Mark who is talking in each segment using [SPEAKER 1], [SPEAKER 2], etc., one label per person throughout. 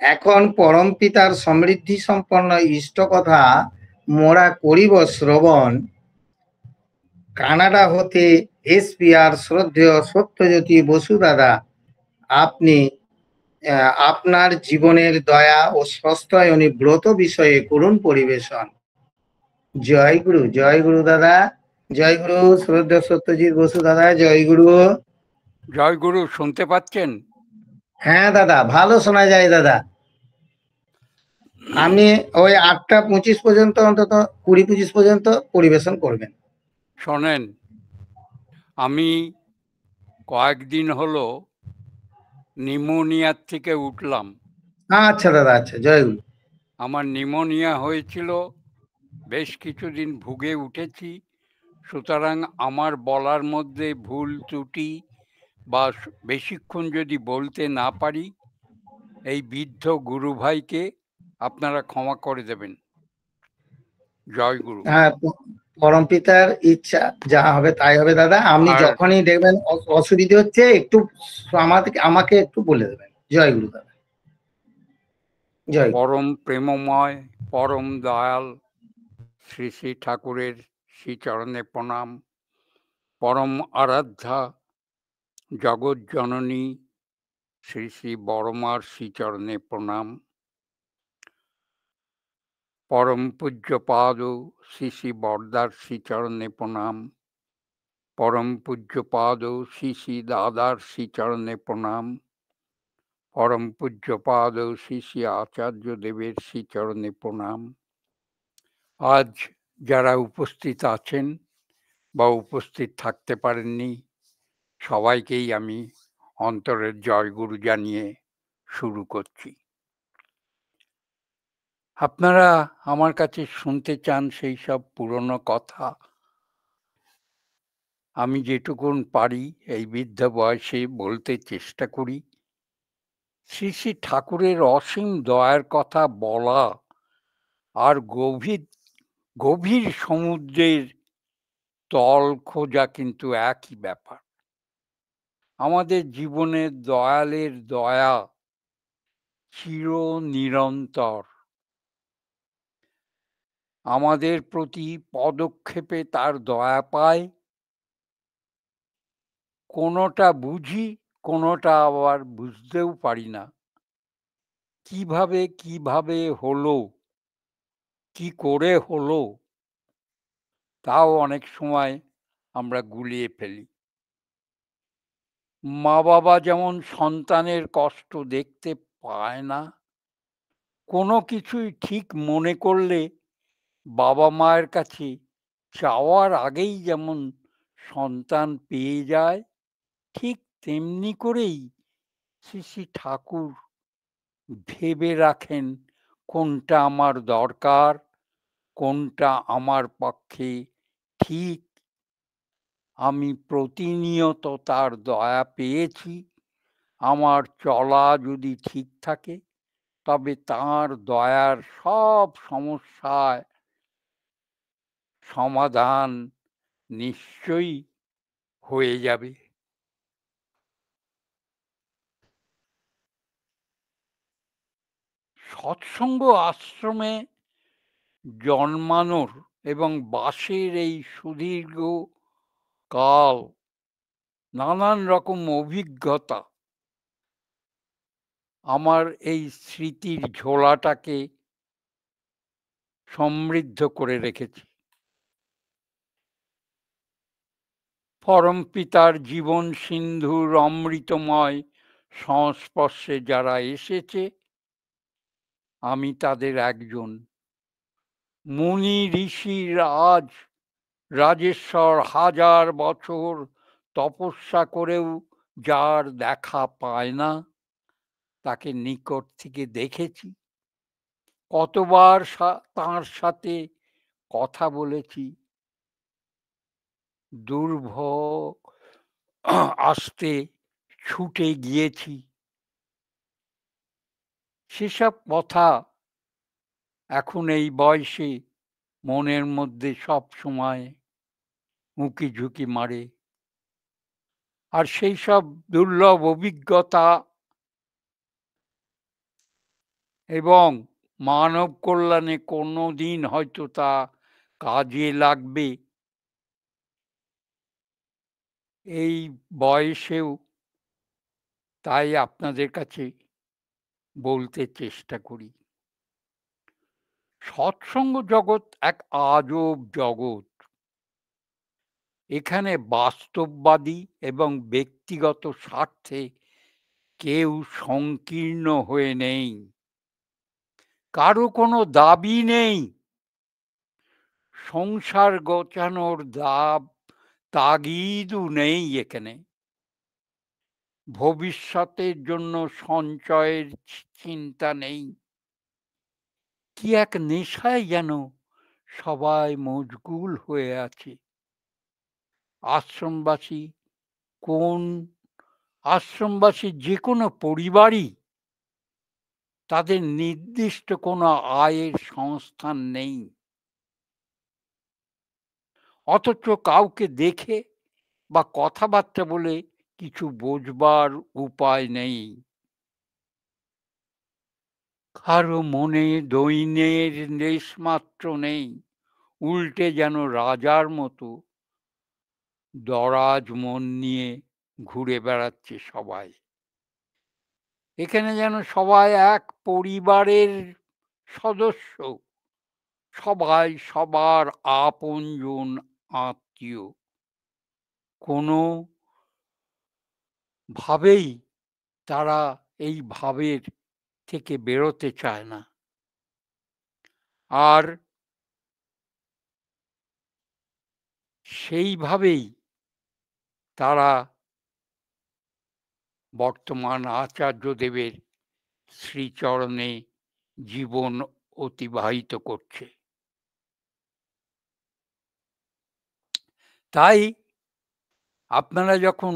[SPEAKER 1] এখন পরম পিতার সমৃদ্ধি সম্পন্ন ইষ্ট কথা মোরা করিব শ্রবণ। কানাডা হতে এসপিআর শ্রদ্ধেয় সত্যজ্যোতি বসু দাদা, আপনি আপনার জীবনের দয়া ও সস্তায়নী ব্রত বিষয়ে করুণ পরিবেশন। জয় গুরু দাদা, জয় গুরু শ্রদ্ধেয় সত্যজিৎ বসু দাদা, জয় গুরু।
[SPEAKER 2] জয় গুরু, শুনতে পাচ্ছেন?
[SPEAKER 1] হ্যাঁ দাদা, ভালো শোনা যায় দাদা। আপনি ওই 8:25 পর্যন্ত, অন্তত 20-25 পর্যন্ত পরিবেশন করবেন।
[SPEAKER 2] শোনেন, আমি কয়েকদিন হলো নিউমোনিয়ার থেকে উঠলাম।
[SPEAKER 1] আচ্ছা দাদা, আচ্ছা, জয় গুরু।
[SPEAKER 2] আমার নিউমোনিয়া হয়েছিল, বেশ কিছুদিন ভুগে উঠেছি। সুতরাং আমার বলার মধ্যে ভুল ত্রুটি বা বেশিক্ষণ যদি বলতে না পারি, এই বৃদ্ধ গুরু ভাইকে আপনারা ক্ষমা করে দেবেন। জয় গুরু।
[SPEAKER 1] হ্যাঁ, পরম পিতার ইচ্ছা যা হবে তাই হবে দাদা। আপনি
[SPEAKER 2] আর
[SPEAKER 1] যখনই দেখবেন অসুবিধে হচ্ছে, একটু আমাকে একটু বলে দেবেন। জয় গুরু দাদা, জয় গুরু।
[SPEAKER 2] পরম প্রেমময়, পরম দয়াল শ্রী শ্রী ঠাকুরের শ্রীচরণে প্রণাম। পরম আরাধ্যা জগৎ জননী শ্রী শ্রী বড়মার শ্রীচরণে প্রণাম। পরম পূজ্যপাদ শ্রী শ্রী বরদার শ্রীচরণে প্রণাম। পরম পূজ্যপাদ শ্রী শ্রী দাদার শ্রীচরণে প্রণাম। পরম পূজ্যপাদ শ্রী শ্রী আচার্য দেবের শ্রীচরণে প্রণাম। আজ যারা উপস্থিত আছেন বা উপস্থিত থাকতে পারেননি, সবাইকেই আমি অন্তরের জয়গুরু জানিয়ে শুরু করছি। আপনারা আমার কাছে শুনতে চান সেই সব পুরনো কথা। আমি যেটুকুন পারি এই বৃদ্ধ বয়সে বলতে চেষ্টা করি। শ্রী শ্রী ঠাকুরের অসীম দয়ার কথা বলা আর গভীর গভীর সমুদ্রের তল খোঁজা কিন্তু একই ব্যাপার। আমাদের জীবনের দয়ালের দয়া চির নিরন্তর। আমাদের প্রতি পদক্ষেপে তার দয়া পায়। কোনোটা বুঝি, কোনোটা আবার বুঝতেও পারি না। কিভাবে হলো, কি করে হলো, তাও অনেক সময় আমরা গুলিয়ে ফেলি। মা বাবা যেমন সন্তানের কষ্ট দেখতে পায় না, কোনো কিছুই ঠিক মনে করলে বাবা মায়ের কাছে চাওয়ার আগেই যেমন সন্তান পেয়ে যায়, ঠিক তেমনি করেই শ্রী শ্রী ঠাকুর ভেবে রাখেন কোনটা আমার দরকার, কোনটা আমার পক্ষে ঠিক। আমি প্রতিনিয়ত তার দয়া পেয়েছি। আমার চলা যদি ঠিক থাকে, তবে তার দয়ার সব সমস্যায় সমাধান নিশ্চয়ই হয়ে যাবে। সৎসঙ্গ আশ্রমে জন্মানোর এবং বাসের এই সুদীর্ঘ কাল নানান রকম অভিজ্ঞতা আমার এই স্মৃতির ঝোলাটাকে সমৃদ্ধ করে রেখেছে। পরম পিতার জীবন সিন্ধুর অমৃতময় সংস্পর্শে যারা এসেছে, আমি তাদের একজন। মুনি ঋষি রাজ রাজেশ্বর হাজার বছর তপস্যা করেও যার দেখা পায় না, তাকে নিকট থেকে দেখেছি। কতবার তাঁর সাথে কথা বলেছি। দুর্ভোগ আসতে ছুটে গিয়েছি। সেসব কথা এখন এই বয়সে মনের মধ্যে সব সময় উঁকি ঝুঁকি মারে। আর সেই সব দুর্লভ অভিজ্ঞতা এবং মানব কল্যাণে কোনোদিন হয়তো তা কাজে লাগবে, এই বয়সেও তাই আপনাদের কাছে বলতে চেষ্টা করি। সৎসঙ্গ জগৎ এক আজব জগৎ। এখানে বাস্তববাদী এবং ব্যক্তিগত স্বার্থে কেউ সংকীর্ণ হয়ে নেই। কারো কোনো দাবি নেই। সংসার গোছানোর তাগিদও নেই এখানে। ভবিষ্যতের জন্য সঞ্চয়ের চিন্তা নেই। কি এক নেশায় যেন সবাই মশগুল হয়ে আছে। আশ্রমবাসী কোন আশ্রমবাসী যে কোনো পরিবারই তাদের নির্দিষ্ট কোনো আয়ের সংস্থান নেই, অথচ কাউকে দেখে বা কথাবার্তা বলে কিছু বোঝবার উপায় নেই। কারো মনে দৈন্যের লেশমাত্র নেই। উল্টে যেন রাজার মতো দরাজ মন নিয়ে ঘুরে বেড়াচ্ছে সবাই। এখানে যেন সবাই এক পরিবারের সদস্য, সবাই সবার আপনজন আত্মীয়। কোনো ভাবেই তারা এই ভাবের থেকে বেরোতে চায় না। আর সেইভাবেই তারা বর্তমান আচার্যদেবের শ্রীচরণে জীবন অতিবাহিত করছে। তাই আপনারা যখন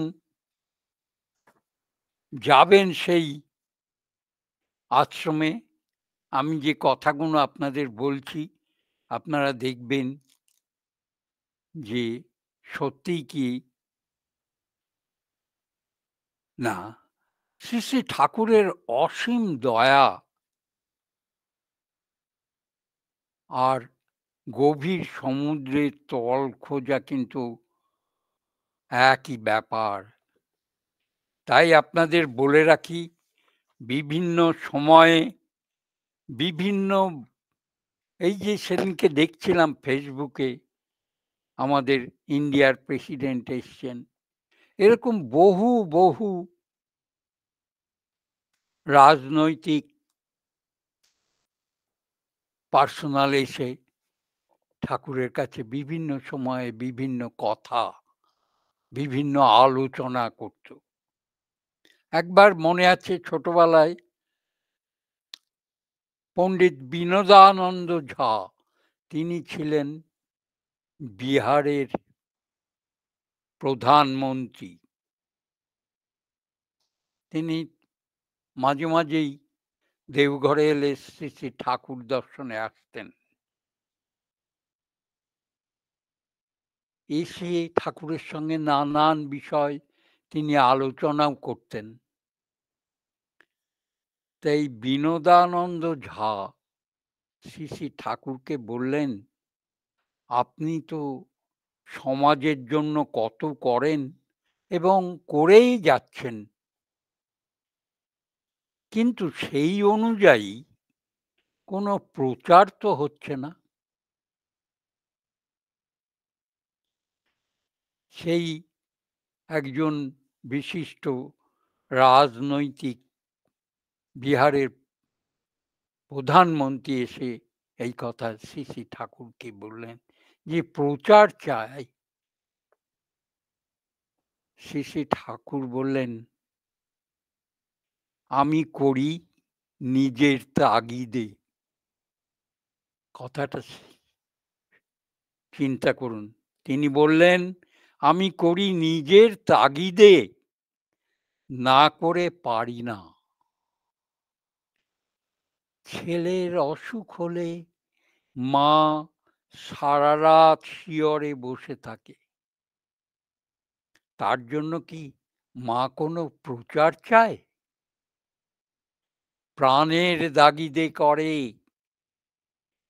[SPEAKER 2] যাবেন সেই আশ্রমে, আমি যে কথাগুলো আপনাদের বলছি, আপনারা দেখবেন যে সত্যিই কি না, শ্রী শ্রী ঠাকুরের অসীম দয়া আর গভীর সমুদ্রের তল খোঁজা কিন্তু একই ব্যাপার। তাই আপনাদের বলে রাখি, বিভিন্ন সময়ে বিভিন্ন, এই যে সেদিনকে দেখছিলাম ফেসবুকে আমাদের ইন্ডিয়ার প্রেসিডেন্ট এসছেন, এরকম বহু বহু রাজনৈতিক পার্সোনাল এসে ঠাকুরের কাছে বিভিন্ন সময়ে বিভিন্ন কথা, বিভিন্ন আলোচনা করত। একবার মনে আছে ছোটবেলায় পণ্ডিত বিনোদানন্দ ঝা, তিনি ছিলেন বিহারের প্রধানমন্ত্রী। তিনি মাঝে মাঝেই দেওঘরে এলে শ্রী শ্রী ঠাকুর দর্শনে আসতেন। এসে ঠাকুরের সঙ্গে নানান বিষয় তিনি আলোচনাও করতেন। তাই বিনোদানন্দ ঝা শ্রী শ্রী ঠাকুরকে বললেন, আপনি তো সমাজের জন্য কত করেন এবং করেই যাচ্ছেন, কিন্তু সেই অনুযায়ী কোনো প্রচার তো হচ্ছে না। সেই একজন বিশিষ্ট রাজনৈতিক বিহারের প্রধানমন্ত্রী এসে এই কথা শ্রী শ্রী ঠাকুরকে বললেন যে প্রচার চাই। শ্রী শ্রী ঠাকুর বললেন, আমি করি নিজের তাগিদে। কথাটা চিন্তা করুন। তিনি বললেন, আমি করি নিজের তাগিদে, না করে পারি না। ছেলের অসুখ হলে মা সারা রাত শিয়রে বসে থাকে। তার জন্য কি মা কোনো প্রচার চায়? প্রাণের দাগিদে করে,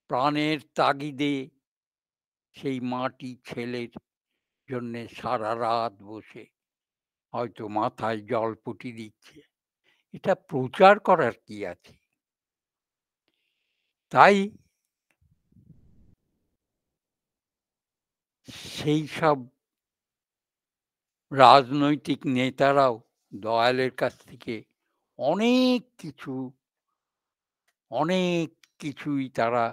[SPEAKER 2] প্রাণের তাগিদে সেই মাটি ছেলের জন্যে সারা রাত বসে হয়তো মাথায় জলপটি দিচ্ছে। এটা প্রচার করার কি আছে? তাই সেই সব রাজনৈতিক নেতারাও দয়ালের কাছ থেকে অনেক কিছু, অনেক কিছুই তারা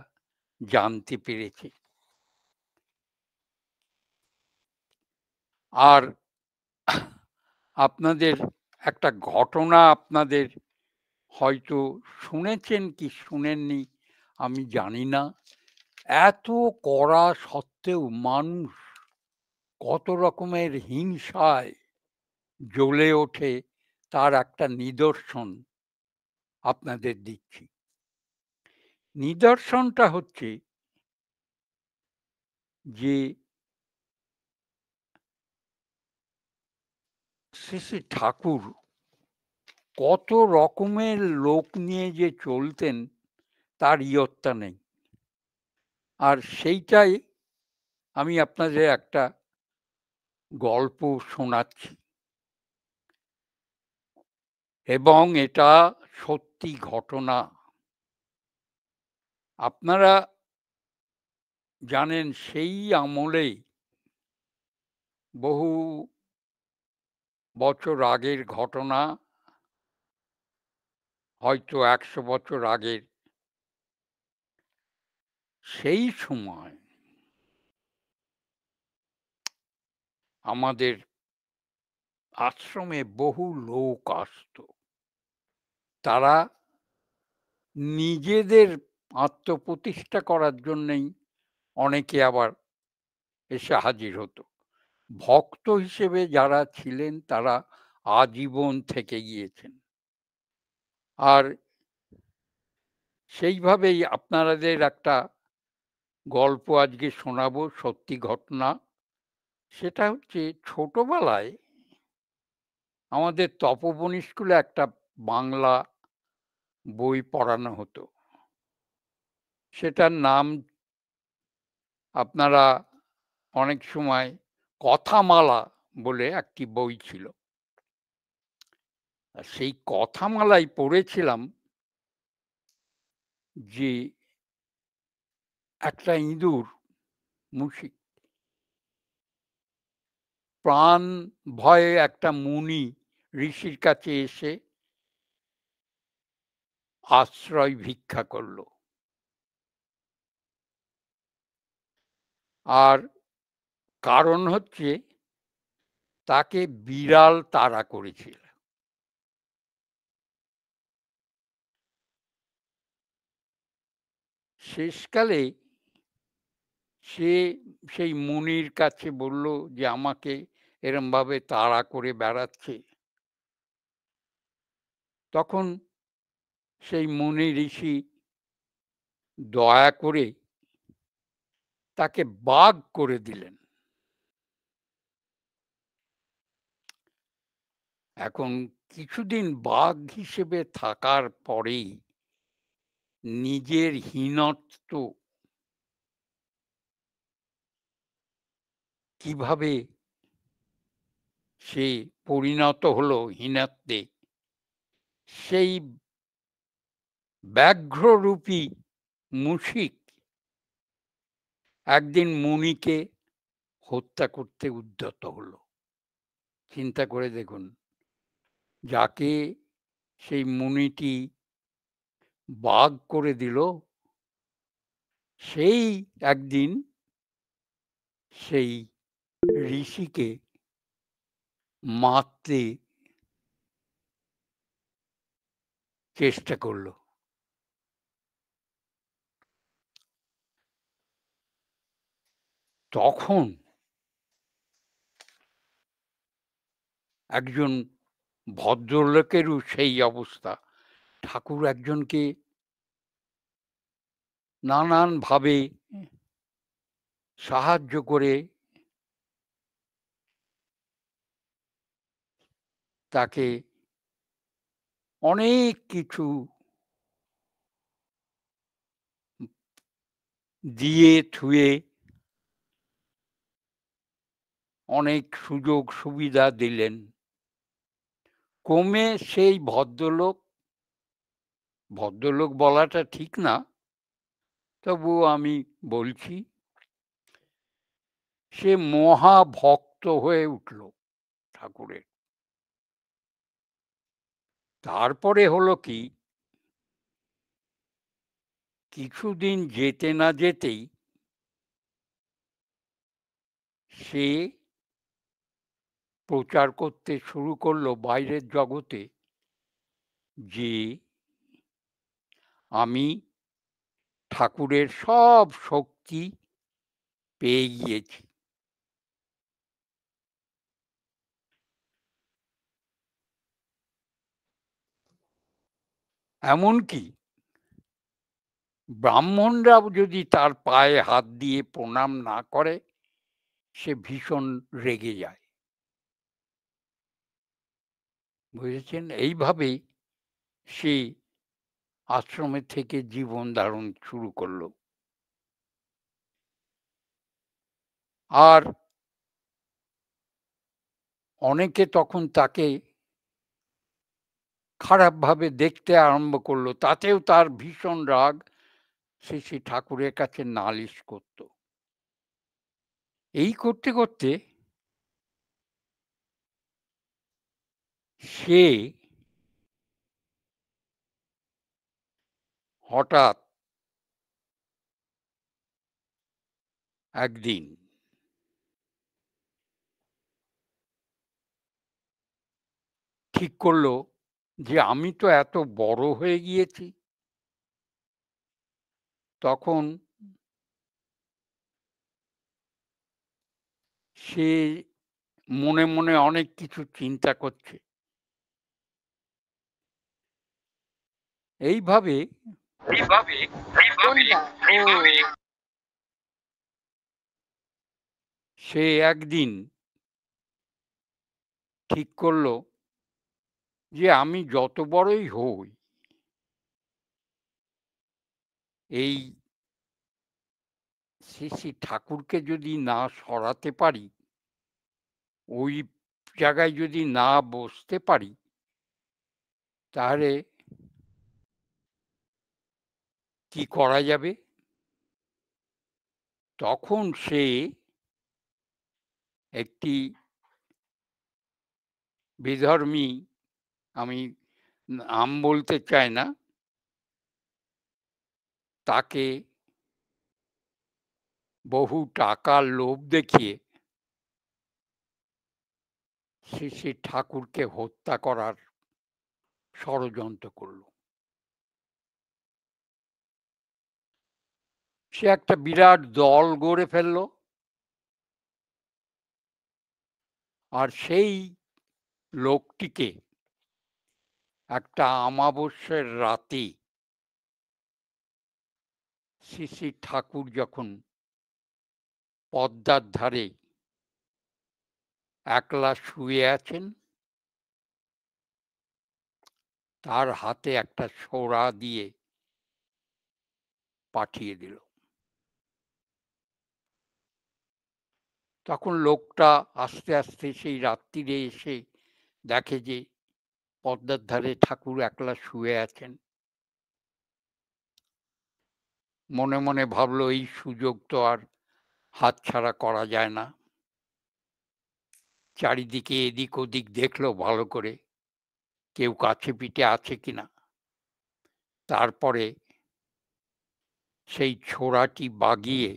[SPEAKER 2] জানতে পেরেছে। আর আপনাদের একটা ঘটনা আপনাদের হয়তো শুনেছেন কি শুনেননি আমি জানি না। এত করা সত্ত্বেও মানুষ কত রকমের হিংসায় জ্বলে ওঠে তার একটা নিদর্শন আপনাদের দিচ্ছি। নিদর্শনটা হচ্ছে যে শ্রী শ্রী ঠাকুর কত রকমের লোক নিয়ে যে চলতেন তার ইয়ত্তা নেই। আর সেইটাই আমি আপনাদের একটা গল্প শোনাচ্ছি এবং এটা সত্যি ঘটনা। আপনারা জানেন সেই আমলেই বহু বছর আগের ঘটনা, হয়তো ১০০ বছর আগের। সেই সময় আমাদের আশ্রমে বহু লোক আসতো। তারা নিজেদের আত্মপ্রতিষ্ঠা করার জন্যেই অনেকে আবার এসে হাজির হতো। ভক্ত হিসেবে যারা ছিলেন তারা আজীবন থেকে গিয়েছেন। আর সেইভাবেই আপনাদের একটা গল্প আজকে শোনাবো, সত্যি ঘটনা। সেটা হচ্ছে ছোটবেলায় আমাদের তপবন স্কুলে একটা বাংলা বই পড়ানো হতো। সেটার নাম আপনারা অনেক সময় কথামালা বলে একটি বই ছিল। আর সেই কথামালায় পড়েছিলাম যে একটা ইঁদুর মুশি প্রাণ ভয়ে একটা মুনি ঋষির কাছে এসে আশ্রয় ভিক্ষা করল। আর কারণ হচ্ছে তাকে বিড়াল তাড়া করেছিল। শেষকালে সে সেই মুনির কাছে বলল যে আমাকে এরমভাবে তাড়া করে বেড়াচ্ছে। তখন সেই মুনি ঋষি দয়া করে তাকে বাঘ করে দিলেন। এখন কিছুদিন বাঘ হিসেবে থাকার পরেই নিজের হীনত্ব কিভাবে সে পরিণত হলো হীনত্বে, সেই ব্যাঘ্ররূপী মুশিক একদিন মুনিকে হত্যা করতে উদ্যত হলো। চিন্তা করে দেখুন, যাকে সেই মুনিটি বাঘ করে দিল, সেই একদিন সেই ঋষিকে মারতে চেষ্টা করল। তখন একজন ভদ্রলোকেরও সেই অবস্থা। ঠাকুর একজনকে নানানভাবে সাহায্য করে তাকে অনেক কিছু দিয়ে থুয়ে অনেক সুযোগ সুবিধা দিলেন। ক্রমে সেই ভদ্রলোক বলাটা ঠিক না, তবুও আমি বলছি, সে মহাভক্ত হয়ে উঠল ঠাকুরের। তারপরে হলো কি, কিছুদিন যেতে না যেতেই সে প্রচার করতে শুরু করলো বাইরের জগতে যে আমি ঠাকুরের সব শক্তি পেয়ে গিয়েছি। এমনকি ব্রাহ্মণরাও যদি তার পায়ে হাত দিয়ে প্রণাম না করে, সে ভীষণ রেগে যায়। বুঝেছেন? এইভাবেই সে আশ্রমে থেকে জীবন ধারণ শুরু করলো। আর অনেকে তখন তাকে খারাপভাবে দেখতে আরম্ভ করলো। তাতেও তার ভীষণ রাগ। সে ঠাকুরের কাছে নালিশ করত। এই করতে করতে সে হঠাৎ একদিন ঠিক করলো যে আমি তো এত বড় হয়ে গিয়েছি। তখন সে মনে মনে অনেক কিছু চিন্তা করছে। এইভাবে
[SPEAKER 3] এইভাবে এইভাবে
[SPEAKER 2] সে একদিন ঠিক করলো যে আমি যত বড়ই হই, এই শ্রী ঠাকুরকে যদি না সরাতে পারি, ওই জায়গায় যদি না বসতে পারি, তাহলে কি করা যাবে? তখন সে একটি বিধর্মী, আমি নাম বলতে চাই না, তাকে বহু টাকার লোভ দেখিয়ে শ্রী ঠাকুরকে হত্যা করার ষড়যন্ত্র করল। সে একটা বিরাট দল গড়ে ফেলল। আর সেই লোকটিকে একটা অমাবস্যার রাতে শ্রী ঠাকুর যখন পদ্মার ধারে একলা শুয়ে আছেন, তার হাতে একটা ছোরা দিয়ে পাঠিয়ে দিল। তখন লোকটা আস্তে আস্তে সেই রাত্রিরে এসে দেখে যে পদ্মার ধারে ঠাকুর একলা শুয়ে আছেন। মনে মনে ভাবলো, এই সুযোগ তো আর হাতছাড়া করা যায় না। চারিদিকে এদিক ওদিক দেখলো ভালো করে, কেউ কাছে পিঠে আছে কিনা। তারপরে সেই ছোরাটি বাগিয়ে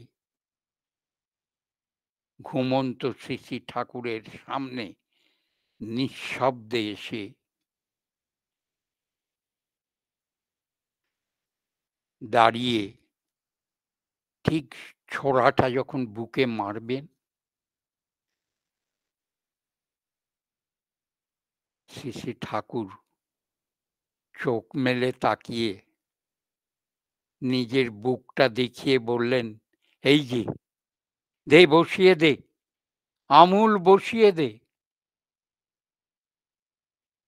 [SPEAKER 2] ঘুমন্ত শ্রী ঠাকুরের সামনে নিঃশব্দে এসে দাঁড়িয়ে ঠিক ছোরাটা যখন বুকে মারবেন, শ্রী ঠাকুর চোখ মেলে তাকিয়ে নিজের বুকটা দেখিয়ে বললেন, এই যে, দে বসিয়ে দে, আমূল বসিয়ে দে।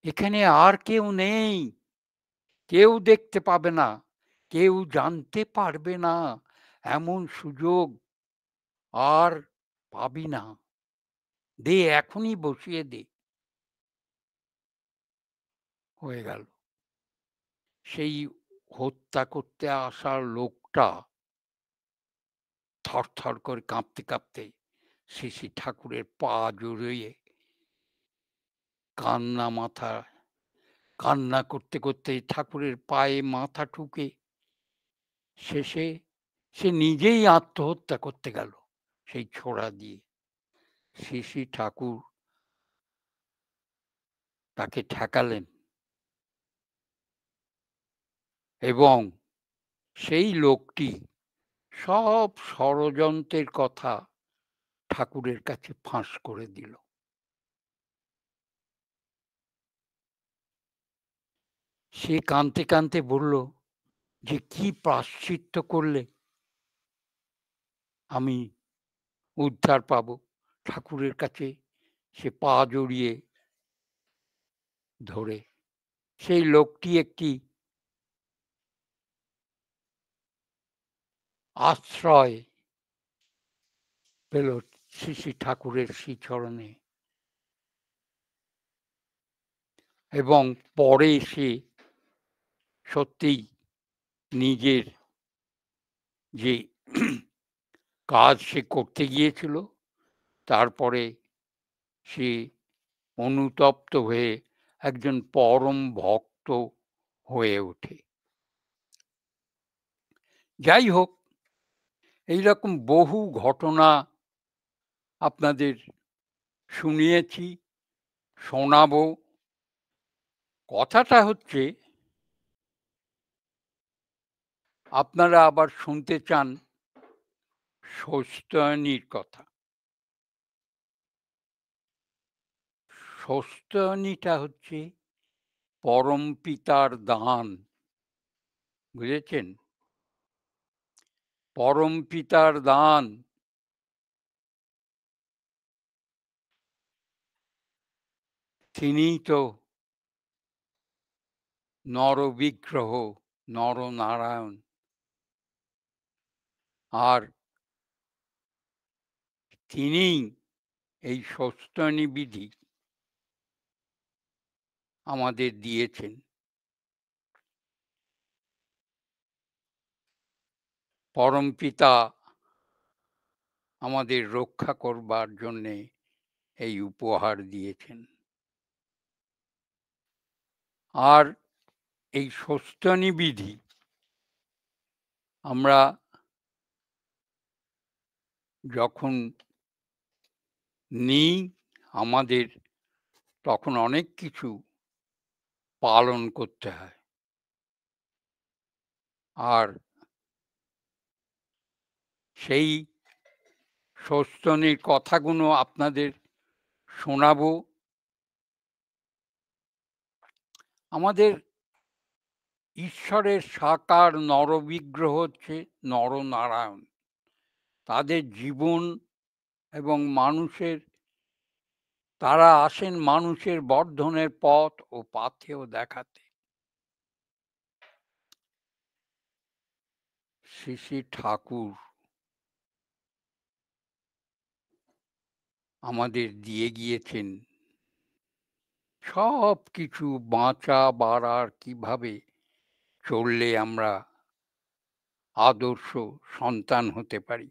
[SPEAKER 2] এখানে আর কেউ নেই, কেউ দেখতে পাবে না, কেউ জানতে পারবে না। এমন সুযোগ আর পাবি না, দে এখনই বসিয়ে দে। হয়ে গেল। সেই হত্যা করতে আসা লোকটা থরথর করে কাঁপতে কাঁপতে শ্রী শ্রী ঠাকুরের পা জড়িয়ে কান্না করতে করতে ঠাকুরের পায়ে মাথা ঠুকে শেষে সে নিজেই আত্মহত্যা করতে গেল সেই ছোরা দিয়ে। শ্রী শ্রী ঠাকুর তাকে ঠেকালেন এবং সেই লোকটি সব ষড়যন্ত্রের কথা ঠাকুরের কাছে ফাঁস করে দিল। সে কাঁদতে কাঁদতে বলল যে কি প্রায়শ্চিত্ত করলে আমি উদ্ধার পাবো। ঠাকুরের কাছে সে পা জড়িয়ে ধরে সেই লোকটি একটি আশ্রয় পেল শ্রী শ্রী ঠাকুরের শ্রীচরণে এবং পরে সে সত্যিই নিজের যে কাজ সে করতে গিয়েছিল তারপরে সে অনুতপ্ত হয়ে একজন পরম ভক্ত হয়ে ওঠে। যাই হোক, এইরকম বহু ঘটনা আপনাদের শুনিয়েছি, শোনাবো। কথাটা হচ্ছে আপনারা আবার শুনতে চান স্বস্তায়নীর কথা। স্বস্তায়নীটা হচ্ছে পরম পিতার দান, বুঝেছেন? পরম পিতার দান। তিনিই তো নরবিগ্রহ, নরনারায়ণ। আর তিনিই এই স্বস্তায়নী বিধি আমাদের দিয়েছেন। পরম পিতা আমাদের রক্ষা করবার জন্যে এই উপহার দিয়েছেন। আর এই স্বস্তায়নী বিধি আমরা যখন নিই আমাদের তখন অনেক কিছু পালন করতে হয়। আর সেই স্বস্তায়নীর কথাগুলো আপনাদের শোনাবো। আমাদের ঈশ্বরের সাকার নরবিগ্রহ হচ্ছে নরনারায়ণ। তাদের জীবন এবং তারা আসেন মানুষের বর্ধনের পথ ও পাথেয় দেখাতে। শ্রী শ্রী ঠাকুর আমাদের দিয়ে গিয়েছেন সব কিছু, বাঁচা বাড়ার কিভাবে চললে আমরা আদর্শ সন্তান হতে পারি।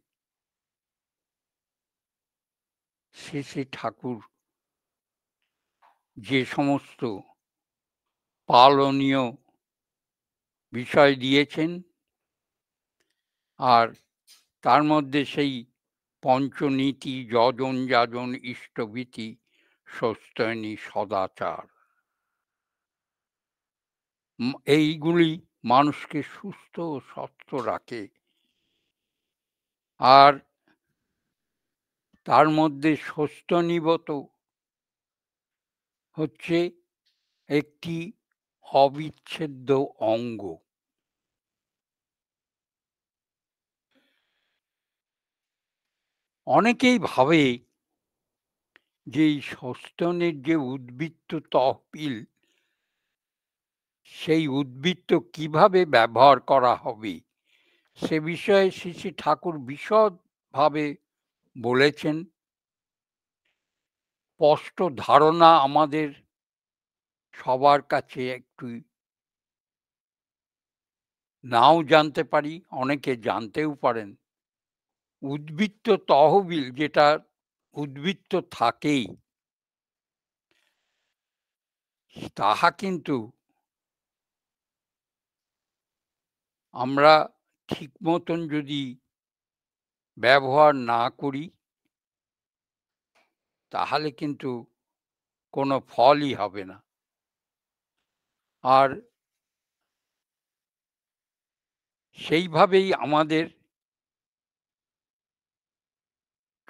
[SPEAKER 2] শ্রী শ্রী ঠাকুর যে সমস্ত পালনীয় বিষয় দিয়েছেন আর তার মধ্যে সেই পঞ্চনীতি, যজন যাজন, ইষ্টভীতি, স্বস্তায়নী, সদাচার, এইগুলি মানুষকে সুস্থ ও সুস্থ রাখে। আর তার মধ্যে স্বস্তায়নীব্রত হচ্ছে একটি অবিচ্ছেদ্য অঙ্গ। অনেকেই ভাবে যে এই স্বস্তায়নের যে উদ্বৃত্ত তহবিল, সেই উদ্বৃত্ত কিভাবে ব্যবহার করা হবে সে বিষয়ে শ্রী শ্রী ঠাকুর বিশদভাবে বলেছেন। স্পষ্ট ধারণা আমাদের সবার কাছে একটু নাও জানতে পারি, অনেকে জানতেও পারেন। উদ্বৃত্ত তহবিল, যেটা উদ্বৃত্ত থাকেই, তাহা কিন্তু আমরা ঠিক মতন যদি ব্যবহার না করি, তাহলে কিন্তু কোনো ফলই হবে না। আর সেইভাবেই আমাদের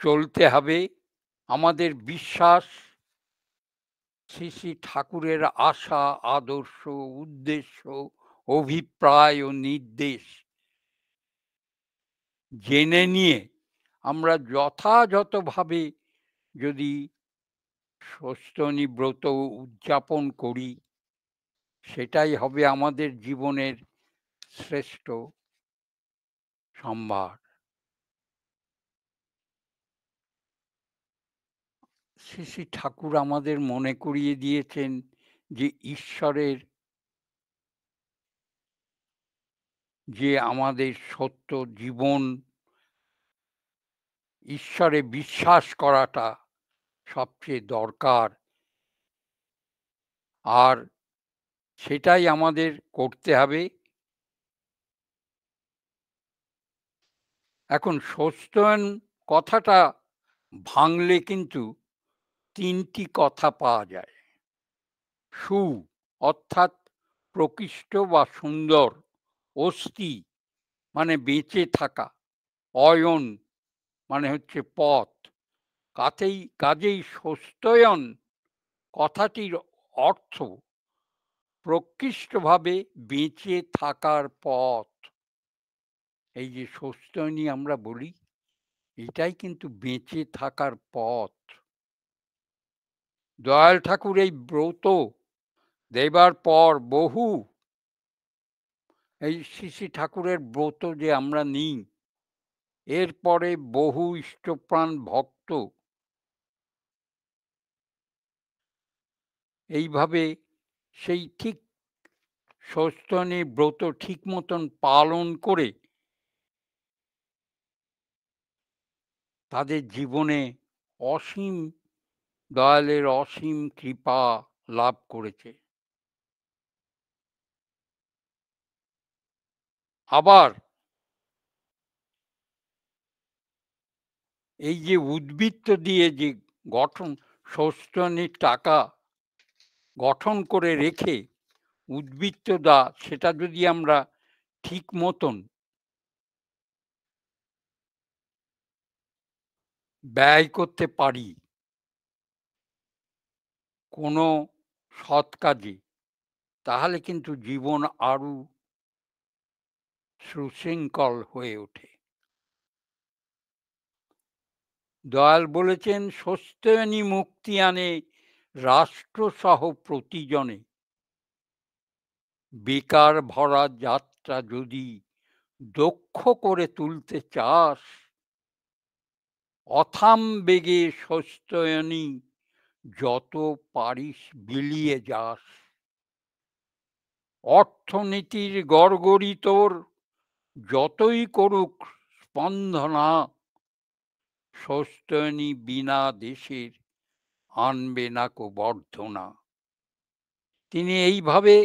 [SPEAKER 2] চলতে হবে। আমাদের বিশ্বাস, শ্রী শ্রী ঠাকুরের আশা, আদর্শ, উদ্দেশ্য, অভিপ্রায় ও নির্দেশ জেনে নিয়ে আমরা যথাযথভাবে যদি ষষ্ঠনী ব্রত উদযাপন করি, সেটাই হবে আমাদের জীবনের শ্রেষ্ঠ সম্ভার। শ্রী শ্রী ঠাকুর আমাদের মনে করিয়ে দিয়েছেন যে ঈশ্বরের যে আমাদের সত্য জীবন, ঈশ্বরে বিশ্বাস করাটা সবচেয়ে দরকার। আর সেটাই আমাদের করতে হবে। এখন সস্তায়ন কথাটা ভাঙলে কিন্তু তিনটি কথা পাওয়া যায়। সু অর্থাৎ প্রকৃষ্ট বা সুন্দর, অস্তি মানে বেঁচে থাকা, অয়ন মানে হচ্ছে পথ। কাজেই সস্তায়ন কথাটির অর্থ প্রকৃষ্টভাবে বেঁচে থাকার পথ। এই যে সস্তায়নী আমরা বলি, এটাই কিন্তু বেঁচে থাকার পথ। দয়াল ঠাকুর এই ব্রত দেবার পর এই শ্রী শ্রী ঠাকুরের ব্রত যে আমরা নিই, এরপরে বহু ইষ্টপ্রাণ ভক্ত এইভাবে সেই ঠিক সস্তায়নী ব্রত ঠিক মতন পালন করে তাদের জীবনে অসীম দয়ালের অসীম কৃপা লাভ করেছে। আবার এই যে উদ্বৃত্ত দিয়ে যে গঠন, সস্তায়নীর টাকা গঠন করে রেখে উদ্বৃত্ত সেটা যদি আমরা ঠিক মতন ব্যয় করতে পারি কোনো সৎ কাজে, তাহলে কিন্তু জীবন আরো সুশৃঙ্খল হয়ে ওঠে। দয়াল বলেছেন, সস্তায়নী মুক্তি আনে রাষ্ট্রসহ প্রতিজনে। বেকার ভরা যাত্রা যদি দক্ষ করে তুলতে চাস, অথাম বেগে সস্তায়নী যত পারিস বিলিয়ে যাস। অর্থনীতির গড়গড়ি তোর যতই করুক স্পন্দনা, সস্তায়নী বিনা দেশের আনবে না কো বর্ধনা। তিনি এইভাবে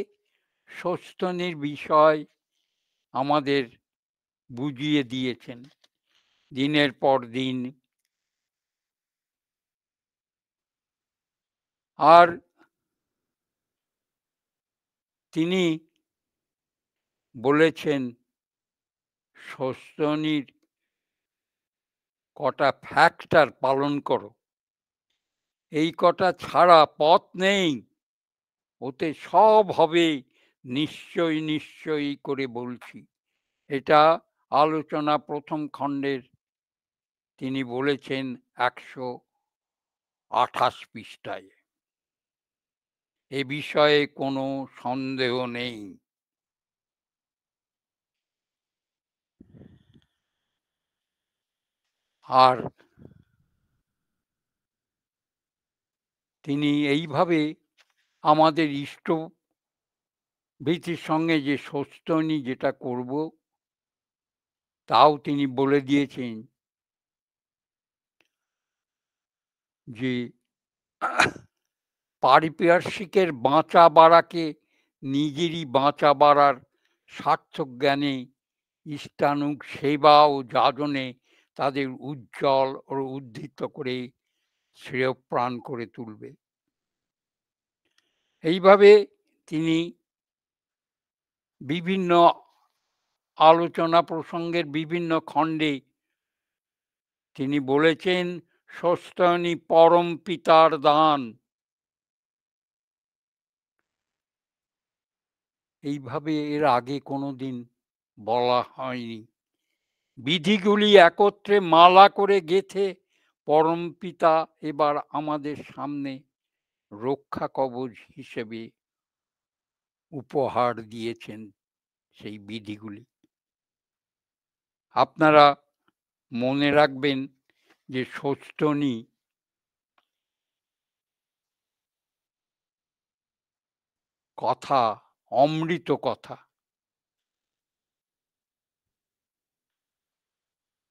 [SPEAKER 2] সস্তায়নীর বিষয় আমাদের বুঝিয়ে দিয়েছেন দিনের পর দিন। আর তিনি বলেছেন, সস্তায়নীর কটা ফ্যাক্টর পালন করো, এই কটা ছাড়া পথ নেই, ওতে সব হবে নিশ্চয় নিশ্চয়ই করে বলছি। এটা আলোচনা প্রথম খণ্ডের তিনি বলেছেন 128 পৃষ্ঠায়। এ বিষয়ে কোনো সন্দেহ নেই। আর তিনি এইভাবে আমাদের ইষ্টভীতির সঙ্গে যে সস্তনী যেটা করব তাও তিনি বলে দিয়েছেন যে পারিপার্শ্বিকের বাঁচা বাড়াকে নিজেরই বাঁচা বাড়ার সার্থক জ্ঞানে ইষ্টানুগ সেবা ও যাজনে তাদের উজ্জ্বল ও উদ্ধৃত করে শ্রেয়প্রাণ করে তুলবে। এইভাবে তিনি বিভিন্ন আলোচনা প্রসঙ্গের বিভিন্ন খণ্ডে তিনি বলেছেন সস্তনী পরম পিতার দান। এইভাবে এর আগে কোনোদিন বলা হয়নি। বিধিগুলি একত্রে মালা করে গেথে পরম পিতা এবার আমাদের সামনে রক্ষা কবচ হিসেবে উপহার দিয়েছেন সেই বিধিগুলি। আপনারা মনে রাখবেন যে সস্তনী কথা অমৃত কথা।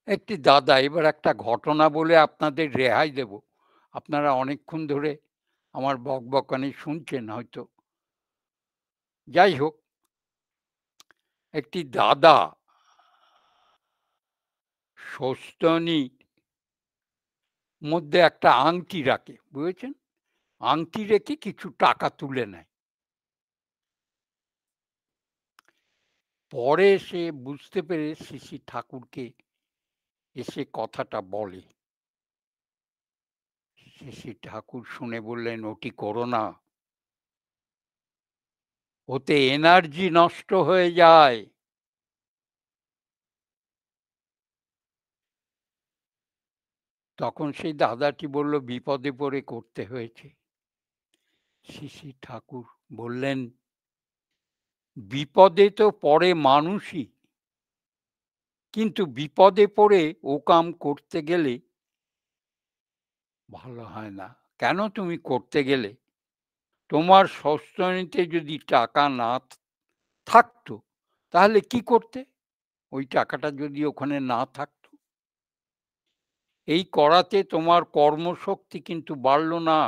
[SPEAKER 2] একটি দাদা, এবার একটা ঘটনা বলে আপনাদের রেহাই দেব। আপনারা অনেকক্ষণ ধরে আমার বকবকানি শুনছেন হয়তো। যাই হোক, একটি দাদা সস্তনীর মধ্যে একটা আংটি রাখে, বুঝেছেন? আংটি রেখে কিছু টাকা তুলে নেয়। পরে সে বুঝতে পেরে শ্রী ঠাকুরকে এসে কথাটা বলে। শ্রী ঠাকুর শুনে বললেন, ওটি করো না, ওতে এনার্জি নষ্ট হয়ে যায়। তখন সেই দাদাটি বলল, বিপদে পড়ে করতে হয়েছে। শ্রী ঠাকুর বললেন, বিপদে তো পড়ে মানুষই, কিন্তু বিপদে পড়ে ও কাম করতে গেলে ভালো হয় না। কেন তুমি করতে গেলে? তোমার সস্তনীতে যদি টাকা না থাকতো তাহলে কি করতে? ওই টাকাটা যদি ওখানে না থাকতো, এই করাতে তোমার কর্মশক্তি কিন্তু বাড়ল না।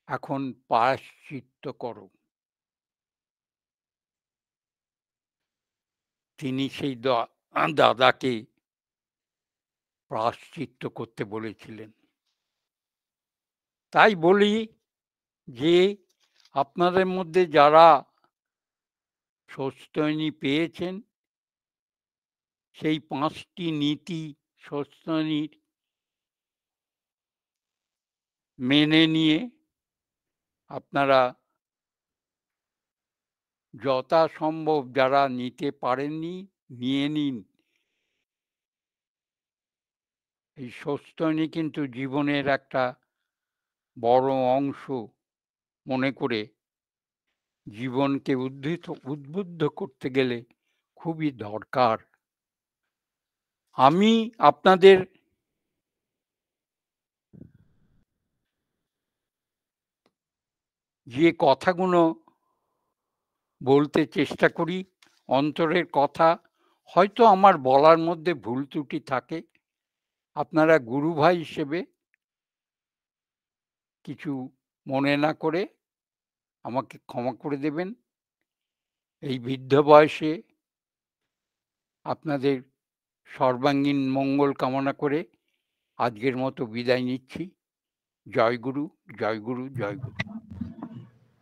[SPEAKER 2] এখন প্রায়শ্চিত্ত করো। তিনি সেই দাদাকে প্রায়শ্চিত্ত করতে বলেছিলেন। তাই বলি যে আপনাদের মধ্যে যারা সস্তনী পেয়েছেন, সেই 5টি নীতি সস্তনীর মেনে নিয়ে আপনারা যথাসম্ভব যারা নিতে পারেননি নিয়ে নিন। এই সস্তনী কিন্তু জীবনের একটা বড় অংশ মনে করে জীবনকে উদ্বুদ্ধ করতে গেলে খুবই দরকার। আমি আপনাদের যে কথাগুলো বলতে চেষ্টা করি, অন্তরের কথা, হয়তো আমার বলার মধ্যে ভুল ত্রুটি থাকে। আপনারা গুরু ভাই হিসেবে কিছু মনে না করে আমাকে ক্ষমা করে দেবেন। এই বৃদ্ধ বয়সে আপনাদের সর্বাঙ্গীন মঙ্গল কামনা করে আজকের মতো বিদায় নিচ্ছি। জয় গুরু, জয় গুরু, জয় গুরু।